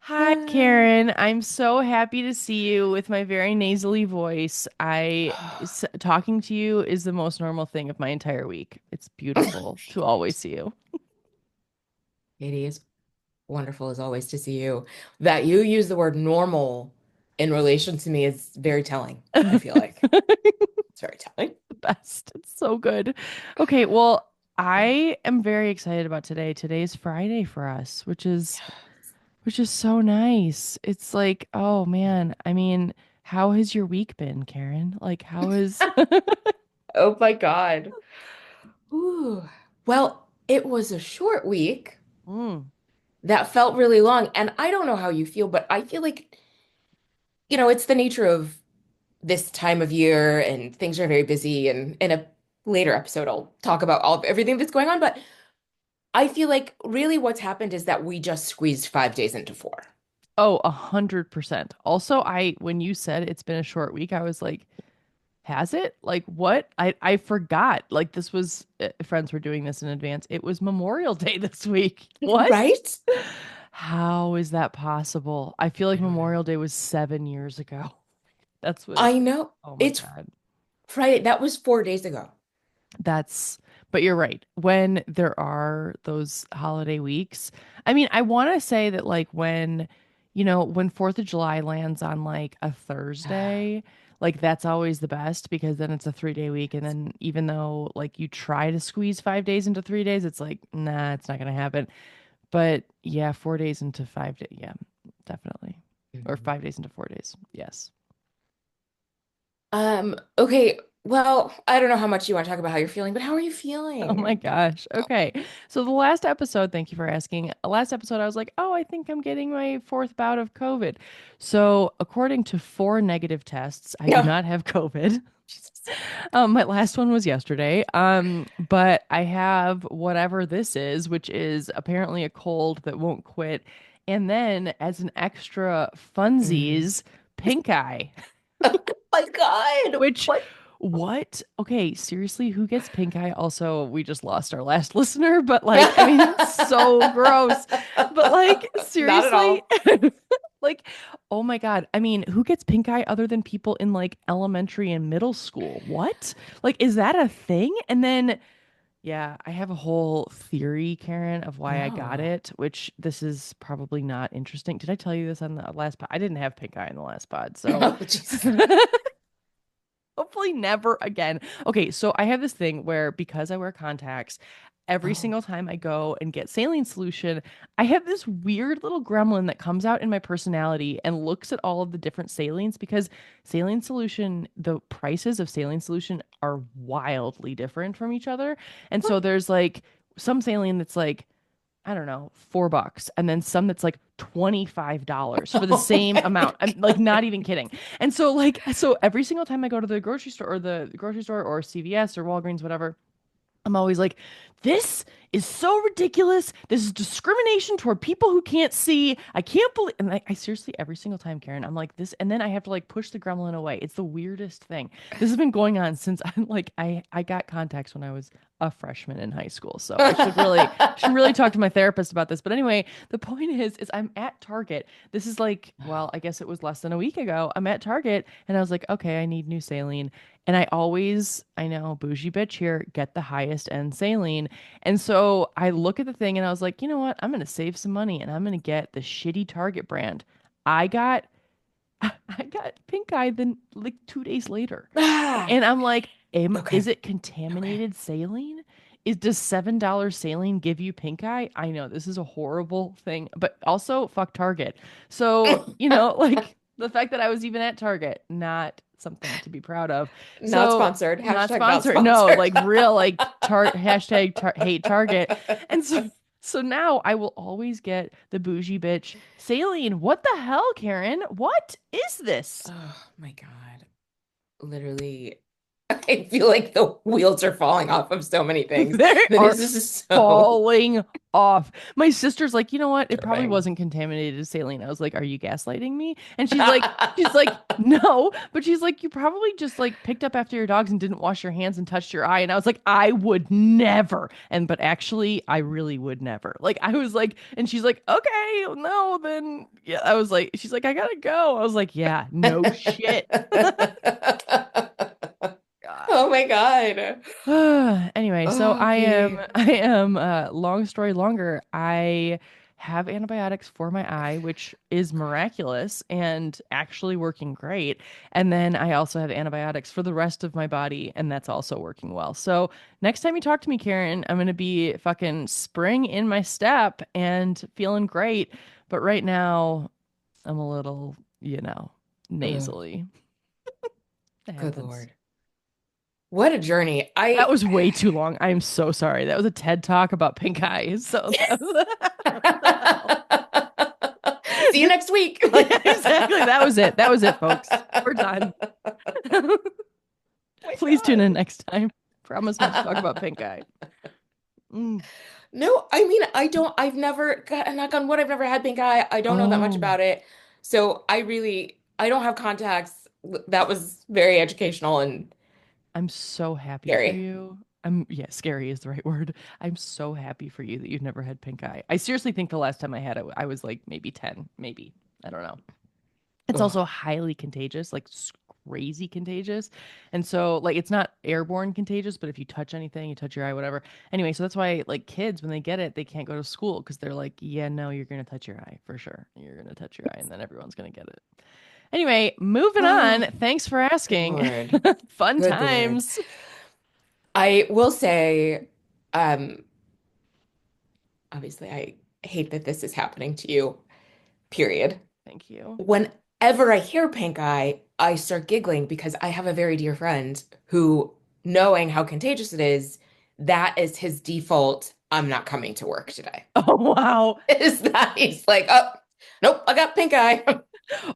Hi, Karen. I'm so happy to see you with my very nasally voice. Talking to you is the most normal thing of my entire week. It's beautiful to always see you. Katie, it's wonderful as always to see you. That you use the word normal in relation to me is very telling, I feel like. It's very telling. The best. It's so good. Okay, well, I am very excited about today. Today's Friday for us, which is so nice. It's like, oh man, I mean, how has your week been, Karen? Like, how is Oh my God. Ooh. Well, it was a short week Mm. that felt really long. And I don't know how you feel, but I feel like, it's the nature of this time of year and things are very busy. And in a later episode, I'll talk about all of everything that's going on. But I feel like really what's happened is that we just squeezed 5 days into four. Oh, 100%. Also, when you said it's been a short week, I was like, has it? Like what? I forgot. Like this was friends were doing this in advance. It was Memorial Day this week. What? Right? How is that possible? I feel I like don't know. Memorial Day was 7 years ago. That's what I know. oh my It's God. Friday. That was 4 days ago. That's, but you're right. When there are those holiday weeks, I mean, I want to say that like when 4th of July lands on like a Thursday, like that's always the best because then it's a 3-day week. And then even though like you try to squeeze 5 days into 3 days, it's like, nah, it's not going to happen. But yeah, 4 days into 5 days. Yeah, definitely. Or Mhm. 5 days into 4 days. Yes. Okay. Well, I don't know how much you want to talk about how you're feeling, but how are you Oh my feeling? gosh. Okay. So the last episode, thank you for asking. Last episode, I was like, oh, I think I'm getting my fourth bout of COVID. So according to four negative tests, I do No. not have COVID. Jesus. My last one was yesterday. But I have whatever this is, which is apparently a cold that won't quit. And then as an extra Mm. funsies, pink eye. Oh my God. Which, What? what? Okay, seriously, who gets pink eye? Also, we just lost our last listener, but like, I mean, it's so gross. But like, Not at seriously, all. like, oh my God. I mean, who gets pink eye other than people in like elementary and middle school? What? Like, is that a thing? And then, yeah, I have a whole theory, Karen, of why I got Oh. it, which this is probably not interesting. Did I tell you this on the last pod? I didn't have pink eye in the last pod, so Oh, Jesus. hopefully never again. Okay, so I have this thing where because I wear contacts, every Oh. single time I go and get saline solution, I have this weird little gremlin that comes out in my personality and looks at all of the different salines because saline solution, the prices of saline solution are wildly different from each other. And so there's like some saline that's like I don't know, $4. And then some that's like $25 for the Oh same my amount. I'm like God. not even kidding. And so so every single time I go to the grocery store or the grocery store or CVS or Walgreens, whatever, I'm always like, this is so ridiculous. This is discrimination toward people who can't see. I can't believe, and I seriously, every single time, Karen, I'm like this, and then I have to like push the gremlin away. It's the weirdest thing. This has been going on since I'm like, I got contacts when I was a freshman in high school. So I should really talk to my therapist about this. But anyway, the point is I'm at Target. This is like, well, I guess it was less than a week ago. I'm at Target and I was like, okay, I need new saline. And I know, bougie bitch here, get the highest end saline. And so I look at the thing and I was like, you know what? I'm going to save some money and I'm going to get the shitty Target brand. I got, I got pink eye then like 2 days later. Ah. And I'm like, Okay. is it Okay. contaminated saline? Does $7 saline give you pink eye? I know this is a horrible thing, but also fuck Target. So, like the fact that I was even at Target, not something to be proud of. Not So, sponsored. not Hashtag not sponsored. No, sponsored. like real, like hashtag hate Target. And so now I will always get the bougie bitch saline. What the hell, Karen? What is this? Oh my God. Literally. I feel like the wheels are falling off of so many things They that are is just so falling off. My sister's like, you know what? It probably disturbing. wasn't contaminated saline. I was like, are you gaslighting me? And she's like, no. But she's like, you probably just like picked up after your dogs and didn't wash your hands and touched your eye. And I was like, I would never. But actually, I really would never. Like, I was like, and she's like, okay, no, then yeah. I was like, she's like, I gotta go. I was like, yeah, no shit. God. Oh my God. Anyway, so I am Okay. I am long story longer. I have antibiotics for my eye, which is miraculous and actually working great. And then I also have antibiotics for the rest of my body, and that's also working well. So next time you talk to me, Karen, I'm gonna be fucking spring in my step and feeling great. But right now, I'm a little, Ugh, nasally. It good happens. Lord. What a journey. That was way too long. I am so sorry. That was a TED talk about pink eyes. So that was, what the hell? See you next week. Yeah, exactly. That was it. That was it, folks. We're done. My Please tune in God. next time. Promise not to talk about pink eye. Mm. No, I mean, I've never got a knock on wood, I've never had pink eye. I don't know that much Oh, about it. So I don't have contacts. That was very educational and I'm so happy for scary. you. Yeah, scary is the right word. I'm so happy for you that you've never had pink eye. I seriously think the last time I had it, I was like maybe 10, maybe. I don't know. It's Ugh. also highly contagious, like crazy contagious. And so, like, it's not airborne contagious, but if you touch anything, you touch your eye, whatever. Anyway, so that's why, like, kids, when they get it, they can't go to school because they're like, yeah, no, you're going to touch your eye for sure. You're going to touch your eye, and then everyone's going to get it. Anyway, moving on. Oh, Thanks for good asking. Lord. Fun Good Lord. times. I will say, um, obviously I hate that this is happening to you, period. Thank you. Whenever I hear pink eye, I start giggling because I have a very dear friend who, knowing how contagious it is, that is his default. I'm not coming to work today. Oh, wow. Is that he's like, oh, nope, I got pink eye.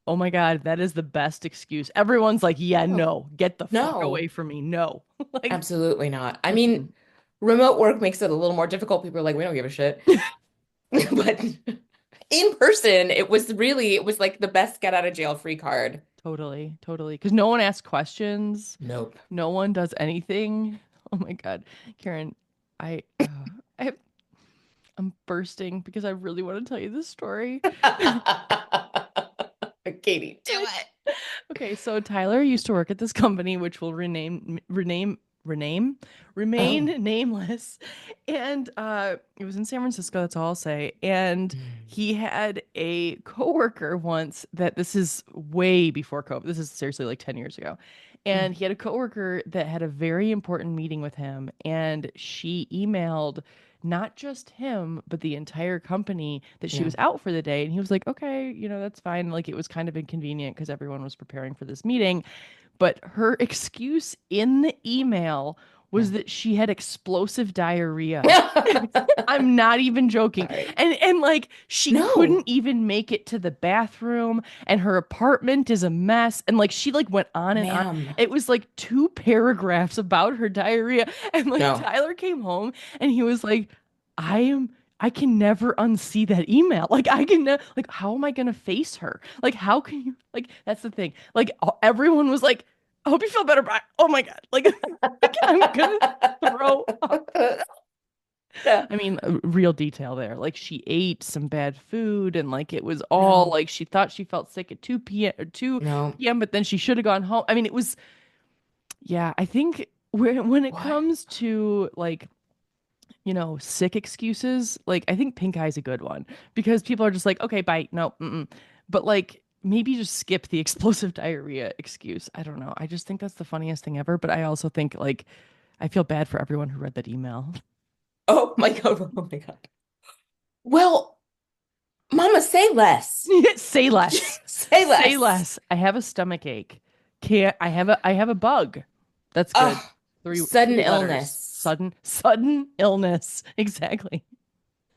Oh my God. That is the best excuse. Everyone's like, yeah, No, no, get the fuck away no, from me. No. Like, absolutely not. I mm-mm. mean, remote work makes it a little more difficult. People are like, we don't give a shit. But in person, it was like the best get out of jail free card. Totally, totally. Because no one asks questions. Nope. No one does anything. Oh my God, Karen, I, I, I'm bursting because I really want to tell you this story. Katie, do I it. Okay, so Tyler used to work at this company, which will remain Oh. nameless. And it was in San Francisco, that's all I'll say. And Mm. he had a coworker once that this is way before COVID. This is seriously like 10 years ago. And Mm. he had a coworker that had a very important meeting with him, and she emailed not just him, but the entire company that she Yeah. was out for the day. And he was like, okay, that's fine. Like it was kind of inconvenient because everyone was preparing for this meeting. But her excuse in the email Yeah. was that she had explosive diarrhea. I'm not even joking. Sorry. And like she couldn't No, even make it to the bathroom, and her apartment is a mess, and like she like went on and on. ma'am. It was like two paragraphs about her diarrhea, and like No. Tyler came home and he was like, I can never unsee that email. Like like how am I going to face her? Like how can you like that's the thing. Like everyone was like, I hope you feel better, but oh my God. Like, like I'm gonna throw up. Yeah. I mean, real detail there. Like she ate some bad food and like it was all No. like she thought she felt sick at 2 p.m. or No. 2 p.m., but then she should have gone home. I mean, it was yeah, I think when it What? comes to like, sick excuses, like I think pink eye is a good one because people are just like, okay, bye. No, mm-mm. But like maybe just skip the explosive diarrhea excuse. I don't know. I just think that's the funniest thing ever, but I also think like I feel bad for everyone who read that email. Oh my God. Oh my God. Well, Mama, say less. Say less. Say Say less. less. I have a stomach ache. Can't I have a bug. That's good. Oh, Three sudden three letters. illness. Sudden illness. Exactly.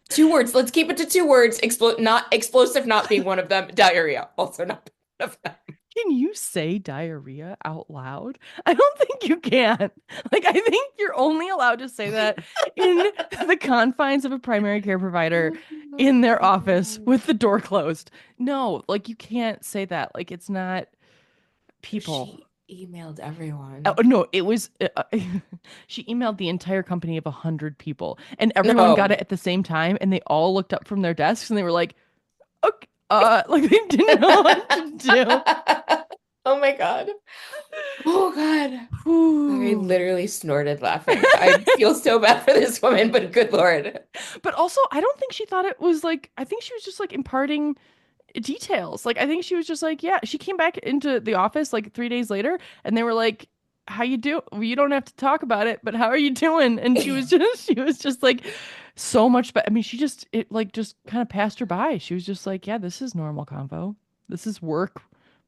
Two words. Let's keep it to two words. Not explosive, not being one of them. Diarrhea, also not one of them. Can you say diarrhea out loud? I don't think you can. Like, I think you're only allowed to say that in the confines of a primary care provider in their office with the door closed. No, like, you can't say that. Like, it's not people. She emailed Oh, everyone. no, it was, she emailed the entire company of 100 people, and everyone got No. it at the same time, and they all looked up from their desks and they were like, okay, like they didn't know what to do. Oh my God. Oh God. I Whew. literally snorted laughing. I feel so bad for this woman, but good Lord. But also, I don't think she thought it was like, I think she was just like imparting details. Like, I think she was just like, yeah, she came back into the office like 3 days later and they were like, how you do? Well, you don't have to talk about it, but how are you doing? And she was just, she was just like so much, but I mean, she just, it like just kind of passed her by. She was just like, yeah, this is normal convo. This is work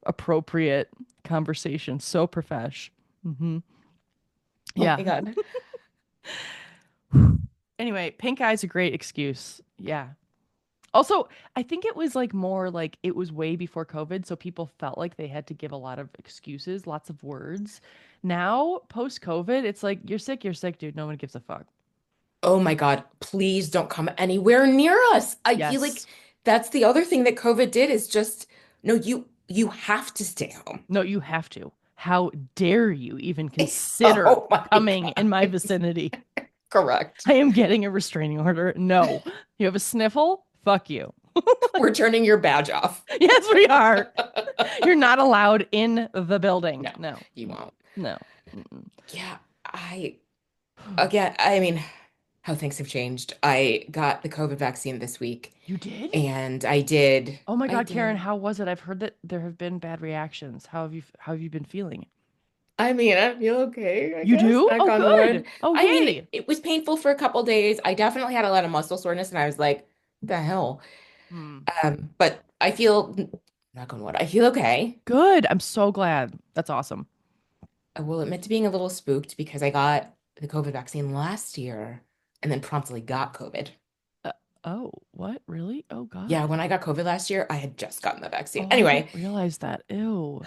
appropriate conversation. So profesh. Hmm. Oh Yeah. my God. Anyway, pink eye's a great excuse. Yeah. Also, I think it was like more like it was way before COVID, so people felt like they had to give a lot of excuses, lots of words. Now, post COVID, it's like you're sick, dude. No one gives a fuck. Oh my God. Please don't come anywhere near us. I feel like Yes. that's the other thing that COVID did is just, no, you have to stay home. No, you have to. How dare you even consider Oh my coming in my God. vicinity? Correct. I am getting a restraining order. No. You have a sniffle? Fuck you. We're turning your badge off. Yes, we are. You're not allowed in the building. No, No. you won't. No. Mm-mm. Yeah, again, I mean, how things have changed. I got the COVID vaccine this week, You did? and Oh my I God, Karen, did. how was it? I've heard that there have been bad reactions. How have you been feeling? I mean, I feel okay, I You guess, do? knock Oh, on good. wood. Oh, I mean, yay. it was painful for a couple days. I definitely had a lot of muscle soreness, and I was like, the hell? Hmm. But I feel, knock on wood, I feel okay. Good. I'm so glad. That's awesome. I will admit to being a little spooked because I got the COVID vaccine last year and then promptly got COVID. Uh, oh, what? Really? Oh Yeah, God. when I got COVID last year, I had just gotten the vaccine. Oh, I didn't Anyway, realize that. Ew.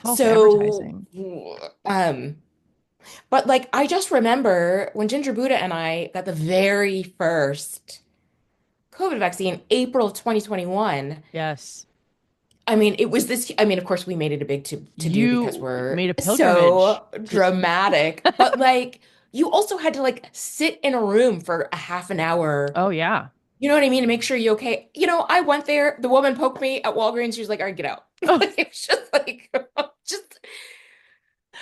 False so, advertising. um, but like I just remember when Ginger Buddha and I got the very first COVID vaccine, April of 2021. Yes. I mean, it was this, I mean, of course, we made it a big to do because You we're made a pilgrimage so to. dramatic. But like, you also had to like sit in a room for a half an hour. Oh, yeah. You know what I mean? To make sure you're okay. I went there, the woman poked me at Walgreens. She was like, all right, get out. Oh, It was just like, just,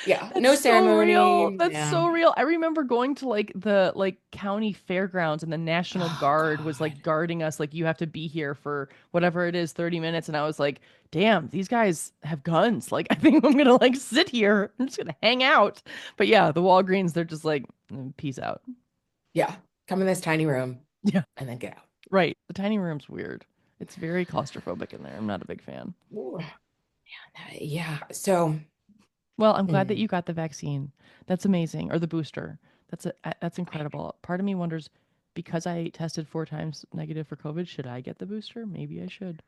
yeah, that's no so real. ceremony. That's Yeah. so real. I remember going to like the like county fairgrounds and the National Oh, Guard was like God. guarding us like you have to be here for whatever it is 30 minutes and I was like, "Damn, these guys have guns. Like I think I'm going to like sit here. I'm just going to hang out." But yeah, the Walgreens they're just like, Peace out." Yeah. Come in this tiny room Yeah, and then get out. right. The tiny room's weird. It's very claustrophobic in there. I'm not a big fan. Ooh. Yeah. So, Well, I'm glad that mm, you got the vaccine. That's amazing. Or the booster. That's incredible. Part of me wonders because I tested 4 times negative for COVID, should I get the booster? Maybe I should.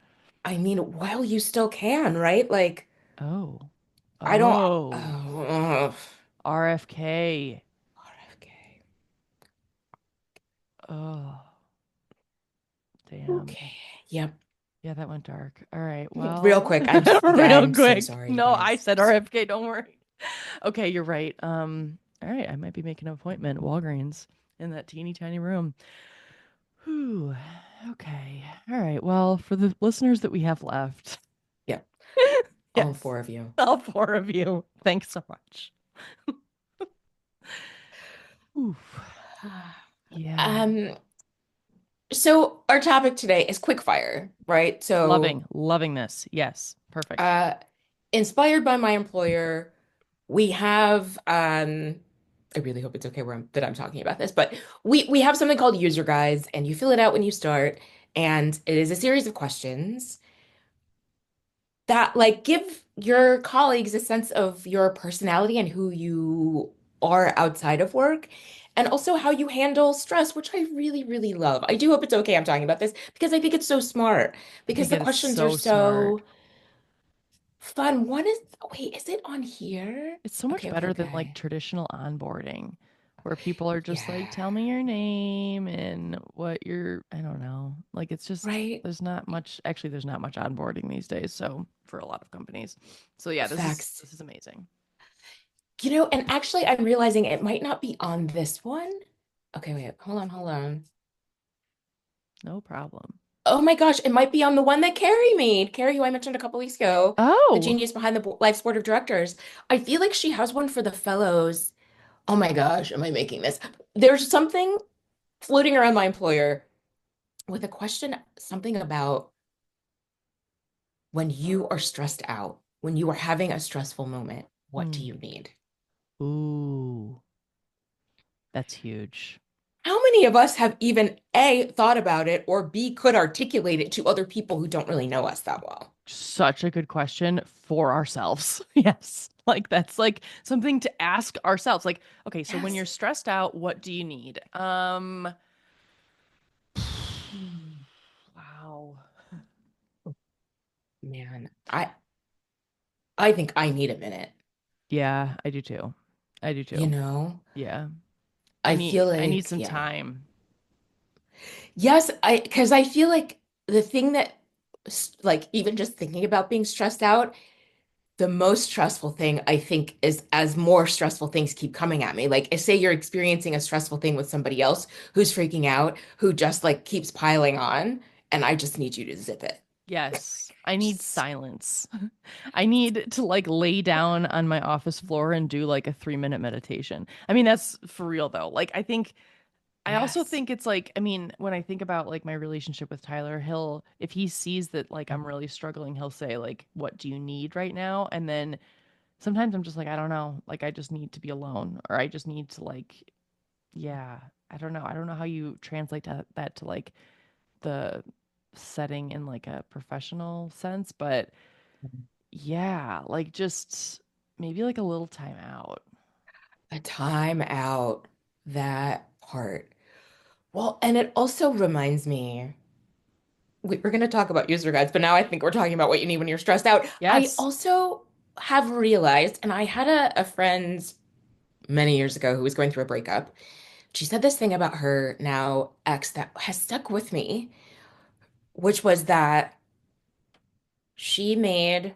I mean, while you still can, right? Like, Oh. I don't, Oh. oh, RFK. RFK. Oh, damn. Okay. Yep. Yeah, that went dark. All right. Real Well, quick. Yeah, real I'm so quick. sorry, you No, I guys. said RFK, don't worry. Okay, you're right. All right, I might be making an appointment at Walgreens in that teeny tiny room. Whew. Okay. All right. Well, for the listeners that we have left, Yeah, all yes, four of you. all 4 of you. Thanks so much. Oof. Yeah. Um, so our topic today is quickfire, right? So, Loving this. Yes. Perfect. uh, inspired by my employer, we have I really hope it's okay that I'm talking about this, but we have something called user guides, and you fill it out when you start, and it is a series of questions that like give your colleagues a sense of your personality and who you are outside of work, and also how you handle stress, which I really, really love. I do hope it's okay I'm talking about this because I think it's so smart I because think the that is questions are so smart. so Fun. What is, wait, is it on here? It's so much Okay, okay, better than like okay. traditional onboarding where people are just like, Yeah. tell me your name and what you're, I don't know. Like it's just, Right? there's not much, actually, there's not much onboarding these days. So for a lot of companies. So yeah, Facts. this is amazing. And actually, I'm realizing it might not be on this one. Okay, wait, hold on, hold on. No problem. Oh my gosh, it might be on the one that Carrie made. Carrie, who I mentioned a couple weeks ago, the Oh, genius behind the Life's Board of Directors. I feel like she has one for the fellows. Oh my gosh, am I making this? There's something floating around my employer with a question, something about when you are stressed out, when you are having a stressful moment, what do hmm. you need? Ooh, that's huge. How many of us have even A, thought about it, or B, could articulate it to other people who don't really know us that well? Such a good question for ourselves. Yes. Like that's like something to ask ourselves. Like, okay, so when Yes. you're stressed out, what do you need? Hmm. Wow. Man, I think I need a minute. Yeah, I do too. I do You too. know, Yeah. I feel I need like, some yeah. time. Yes, because I feel like the thing that, like, even just thinking about being stressed out, the most stressful thing I think is as more stressful things keep coming at me. Like, say you're experiencing a stressful thing with somebody else who's freaking out, who just like keeps piling on, and I just need you to zip it. Yes. I need Just, silence. I need to like lay down on my office floor and do like a 3 minute meditation. I mean, that's for real though. Like, I also yes. think it's like, I mean, when I think about like my relationship with Tyler, if he sees that like I'm really struggling, he'll say like, "What do you need right now?" And then sometimes I'm just like, I don't know, like I just need to be alone, or I just need to like, yeah, I don't know. I don't know how you translate that to like the setting in like a professional sense, but yeah, like just maybe like a little time out. A time out, that part. Well, and it also reminds me, we're going to talk about user guides, but now I think we're talking about what you need when you're stressed out. I Yes. also have realized, and I had a friend many years ago who was going through a breakup. She said this thing about her now ex that has stuck with me, which was that she made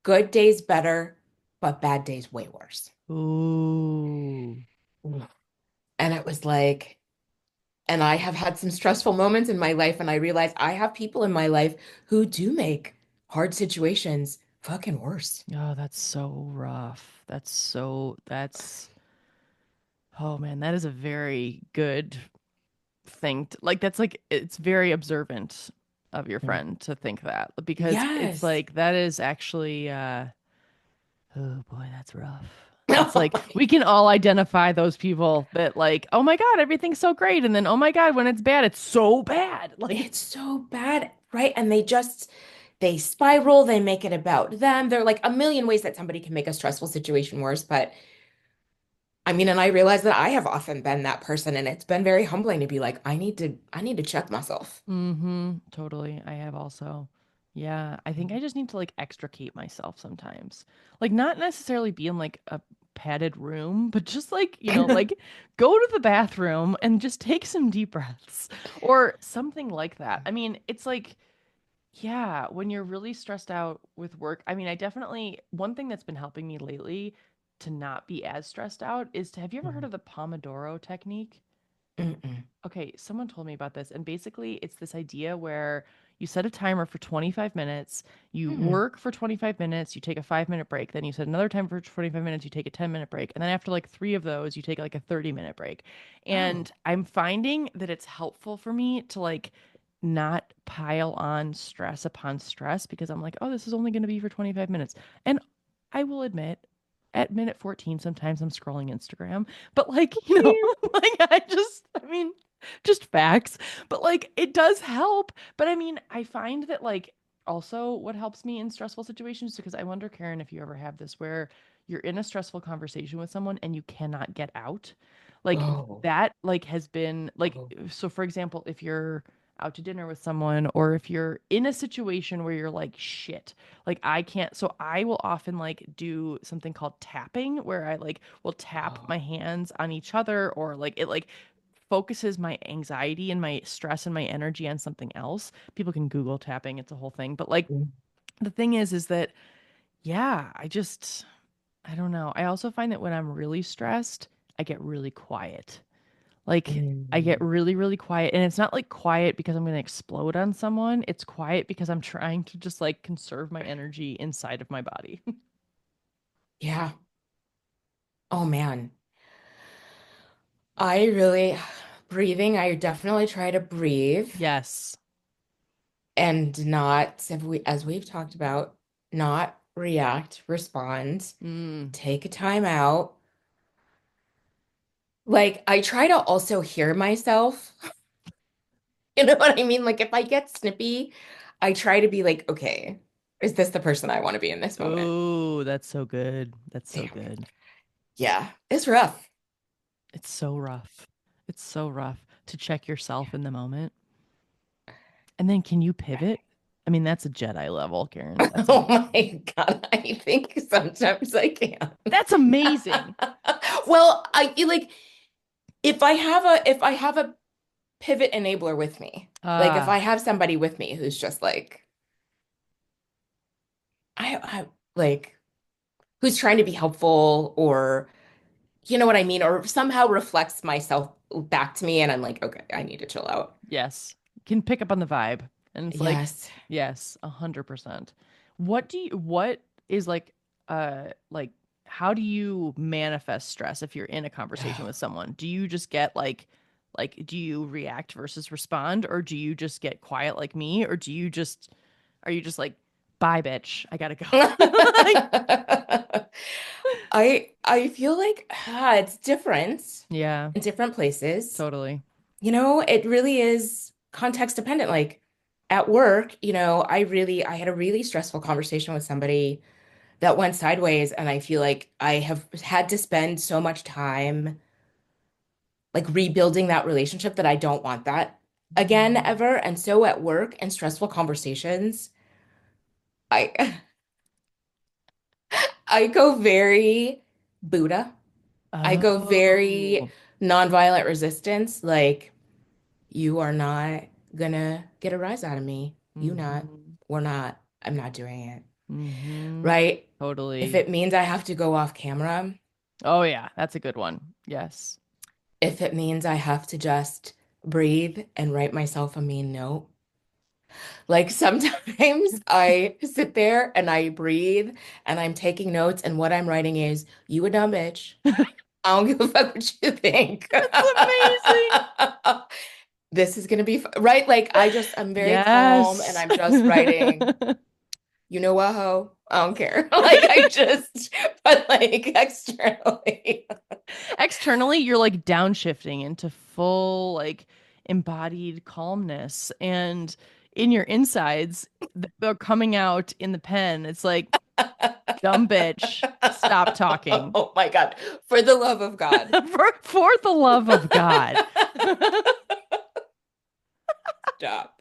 good days better, but bad days way worse. Ooh. Oof. And it was like, and I have had some stressful moments in my life, and I realized I have people in my life who do make hard situations fucking worse. Oh, that's so rough. Oh man, that is a very good thing like that's like it's very observant of your Mm. friend to think that because it's Yes. like that is actually oh boy, that's rough. That's like we can all identify those people that like, oh my God, everything's so great. And then oh my God, when it's bad, it's so bad. Like It's so bad, right? And they spiral, they make it about them. There are like a million ways that somebody can make a stressful situation worse, but I mean, and I realize that I have often been that person, and it's been very humbling to be like, I need to check myself. mm-hmm, totally. I have also. Yeah, I think I just need to like extricate myself sometimes. Like not necessarily be in like a padded room, but just like, like go to the bathroom and just take some deep breaths or something like that. I mean, it's like, yeah, when you're really stressed out with work, I mean, I definitely, one thing that's been helping me lately to not be as stressed out is have you ever heard Mhm. of the Pomodoro technique? Mm-mm. Okay, someone told me about this, and basically, it's this idea where you set a timer for 25 minutes, you Hmm. work for 25 minutes, you take a 5 minute break, then you set another time for 25 minutes, you take a 10-minute break, and then after like three of those, you take like a 30-minute break. Oh. And I'm finding that it's helpful for me to like not pile on stress upon stress because I'm like, oh, this is only going to be for 25 minutes. And I will admit, at minute 14, sometimes I'm scrolling Instagram, but like, like I mean, just facts. But like it does help. But I mean, I find that like also what helps me in stressful situations because I wonder, Karen, if you ever have this where you're in a stressful conversation with someone and you cannot get out. Like Oh. that like has been like Oh. so for example, if you're out to dinner with someone, or if you're in a situation where you're like, shit, like I can't. So I will often like do something called tapping, where I like will tap Oh. my hands on each other, or like it like focuses my anxiety and my stress and my energy on something else. People can Google tapping, it's a whole thing. But like the thing is that, yeah, I don't know. I also find that when I'm really stressed, I get really quiet. Like I get Mm. really, really quiet. And it's not like quiet because I'm going to explode on someone. It's quiet because I'm trying to just like conserve my energy inside of my body. Yeah. Oh man. I really breathing, I definitely try to breathe Yes. and not, as we've talked about, not react, respond, Mm. take a time out. Like I try to also hear myself. You know what I mean? Like if I get snippy, I try to be like, okay, is this the person I want to be in this moment? Oh, that's so good. That's so Damn. good. Yeah, it's rough. It's so rough. It's so rough to check yourself in the moment. And then can you pivot? I mean, that's a Jedi level, Karen. That's Oh amazing. my God, I think sometimes I can. That's amazing. Well, I like if I have a pivot enabler with me, like if Ah, I have somebody with me who's just like I like who's trying to be helpful or you know what I mean, or somehow reflects myself back to me, and I'm like, okay, I need to chill out. yes. Can pick up on the vibe. And it's like, Yes. yes, 100%. What is like, how do you manifest stress if you're in a conversation with someone? Do you just get like, do you react versus respond, or do you just get quiet like me, or are you just like, bye, bitch, I gotta go? Like, I feel like it's different yeah, in different places. totally. You know, it really is context dependent. Like at work, you know, I had a really stressful conversation with somebody that went sideways, and I feel like I have had to spend so much time like rebuilding that relationship that I don't want that again Mm. ever. And so at work and stressful conversations, I I go very Buddha. I go very Oh. nonviolent resistance. Like, you are not gonna get a rise out of me. You not. Mm-hmm. We're not. I'm not doing it. Mm-hmm. Right? If Totally. it means I have to go off camera, Oh yeah, that's a good one. Yes. if it means I have to just breathe and write myself a mean note. Like sometimes I sit there and I breathe and I'm taking notes, and what I'm writing is, you a dumb bitch. I don't give a fuck what you think. That's amazing. This is gonna be right. Like I'm very calm and Yes. I'm just writing, you know what, ho? I don't care. Like I just, but like externally. Externally, you're like downshifting into full like embodied calmness, and in your insides, they're coming out in the pen. It's like, dumb bitch, stop talking. Oh my God. For the love of God. For the love of God. Stop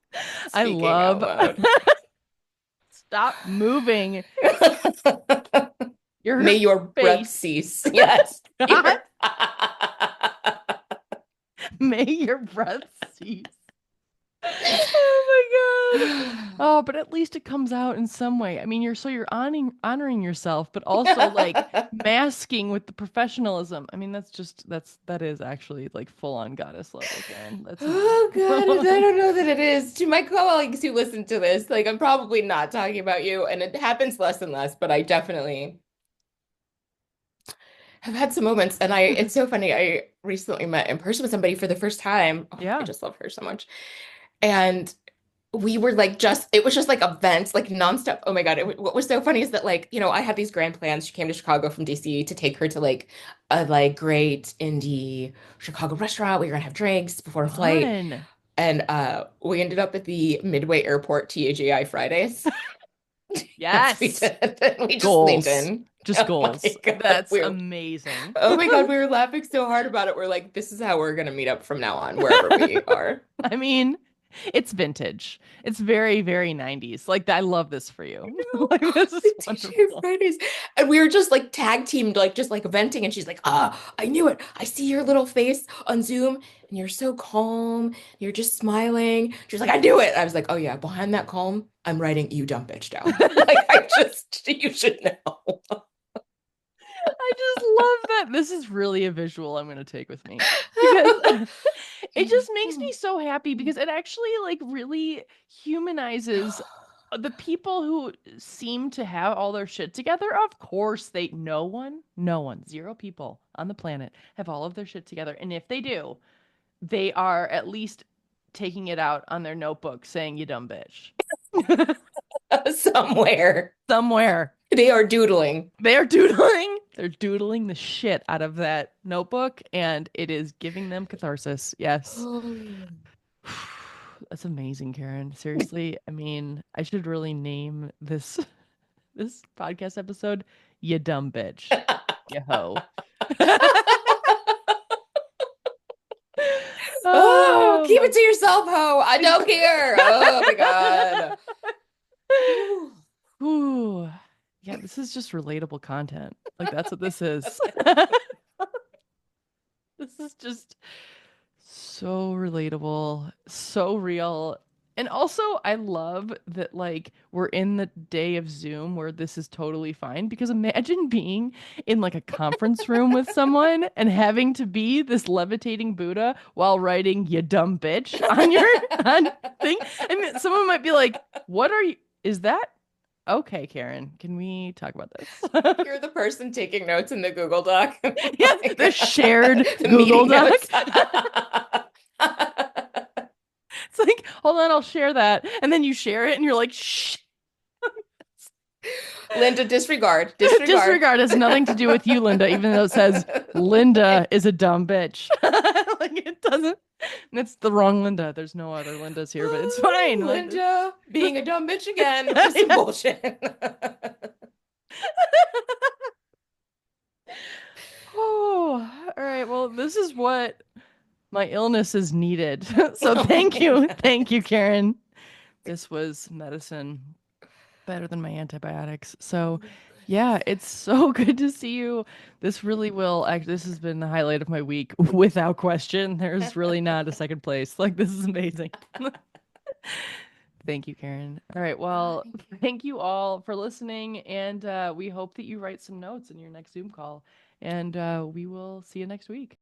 I speaking out love loud. stop moving May your your breath face. cease. Yes. God, may your breath cease. Oh my God. Oh, but at least it comes out in some way. I mean, you're honoring yourself, but also like masking with the professionalism. I mean, that is actually like full on goddess level, Karen. That's Oh God, I amazing. don't know that it is. To my colleagues who listen to this, like I'm probably not talking about you, and it happens less and less, but I definitely have had some moments. And it's so funny. I recently met in person with somebody for the first time. Oh, I Yeah. just love her so much. And we were like it was just like events like nonstop. Oh my God. What was so funny is that like, you know, I had these grand plans. She came to Chicago from DC to take her to like a like great indie Chicago restaurant. We were gonna have drinks before a flight. Fun. And we ended up at the Midway Airport TAGI Fridays. Yes, we Yes. did. We just leaned Goals. in. Just Oh my goals. God. That's amazing. Oh my God, we were laughing so hard about it. We're like, this is how we're gonna meet up from now on, wherever we are. I mean, It's vintage. It's very, very 90s. Like I love this for you. Like this is The TJ wonderful. Fridays. And we were just like tag teamed, like just like venting. And she's like, ah, I knew it. I see your little face on Zoom and you're so calm. You're just smiling. She's like, I knew it. I was like, oh yeah, behind that calm, I'm writing you dumb bitch down. Like I just, you should know. I just love that. This is really a visual I'm going to take with me because it just makes me so happy because it actually like really humanizes the people who seem to have all their shit together. Of course, no one, zero people on the planet have all of their shit together. And if they do, they are at least taking it out on their notebook saying, you dumb bitch. Somewhere Somewhere. they are doodling. They are doodling. They're doodling the shit out of that notebook, and it is giving them catharsis. Yes. That's amazing, Karen. Seriously, I mean, I should really name this podcast episode "You Dumb Bitch, You Hoe." Oh, Oh keep my. it to yourself, ho. I don't care. Oh my God. Whew. Ooh. Yeah, this is just relatable content. Like that's what this is. This is just so relatable, so real. And also, I love that like we're in the day of Zoom where this is totally fine because imagine being in like a conference room with someone and having to be this levitating Buddha while writing you dumb bitch on your on thing. I mean, someone might be like, "What are you? Is that okay, Karen? Can we talk about this?" You're the person taking notes in the Google Doc. Yes, the Like, shared the Google meeting Doc. notes. It's like, hold on, I'll share that. And then you share it and you're like, shh, Linda, disregard. Disregard. disregard has nothing to do with you, Linda, even though it says Linda is a dumb bitch. Like it doesn't, and it's the wrong Linda. There's no other Lindas here, but it's fine. Like, Linda being a dumb bitch again with some yeah. bullshit. Oh, all right. Well, this is what my illness is needed. So Oh thank my you. God. Thank you, Karen. This was medicine better than my antibiotics. So, yeah, it's so good to see you. This really will act this has been the highlight of my week without question. There's really not a second place. Like this is amazing. Thank you, Karen. All right, well, Thank you. thank you all for listening and we hope that you write some notes in your next Zoom call and we will see you next week.